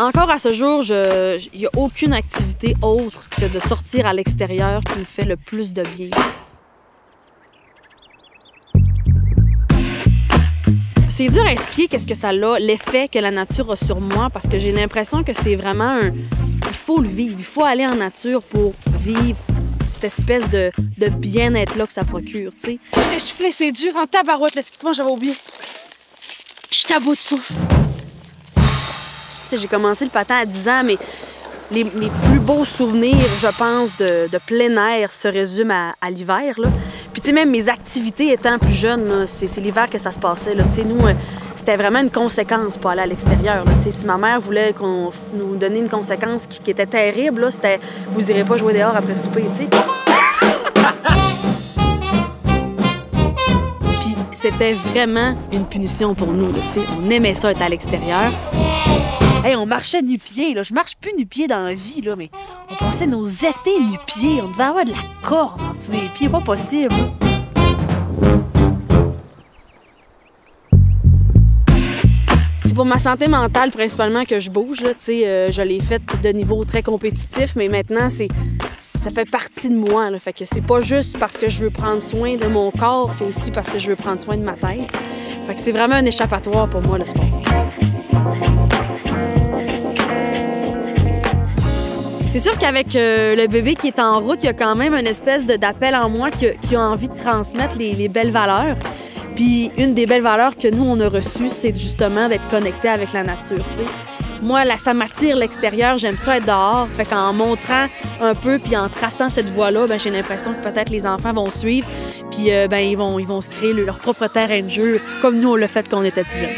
Encore à ce jour, il n'y a aucune activité autre que de sortir à l'extérieur qui me fait le plus de bien. C'est dur à expliquer qu'est-ce que ça a, l'effet que la nature a sur moi, parce que j'ai l'impression que c'est vraiment un... Il faut le vivre, il faut aller en nature pour vivre cette espèce de bien-être-là que ça procure, tu sais. Je soufflé, c'est dur en tabarouette, l'esquivement, j'avais oublié. Je suis à bout de souffle. J'ai commencé le patin à 10 ans, mais mes plus beaux souvenirs, je pense, de plein air se résument à l'hiver. Puis, tu sais, même mes activités étant plus jeune, c'est l'hiver que ça se passait. Tu sais, nous, c'était vraiment une conséquence pour aller à l'extérieur. Tu sais, si ma mère voulait qu'on nous donne une conséquence qui était terrible, c'était « vous irez pas jouer dehors après souper », tu sais. Puis, c'était vraiment une punition pour nous, tu sais. On aimait ça être à l'extérieur. Hey, on marchait nu-pieds, là. Je marche plus nu-pieds dans la vie, là, mais on passait nos étés nu-pieds. On devait avoir de la corde en dessous des pieds, pas possible. C'est pour ma santé mentale principalement que je bouge, là. Tu sais, je l'ai fait de niveau très compétitif, mais maintenant, ça fait partie de moi, là. Fait que c'est pas juste parce que je veux prendre soin de mon corps, c'est aussi parce que je veux prendre soin de ma tête. Fait que c'est vraiment un échappatoire pour moi, le sport. C'est sûr qu'avec le bébé qui est en route, il y a quand même une espèce d'appel en moi qui a envie de transmettre les belles valeurs. Puis une des belles valeurs que nous, on a reçues, c'est justement d'être connecté avec la nature, tu sais. Moi, ça m'attire l'extérieur, j'aime ça être dehors. Fait qu'en montrant un peu puis en traçant cette voie-là, ben, j'ai l'impression que peut-être les enfants vont suivre. Puis ben, ils vont se créer leur propre terrain de jeu, comme nous, on l'a fait quand on était plus jeunes.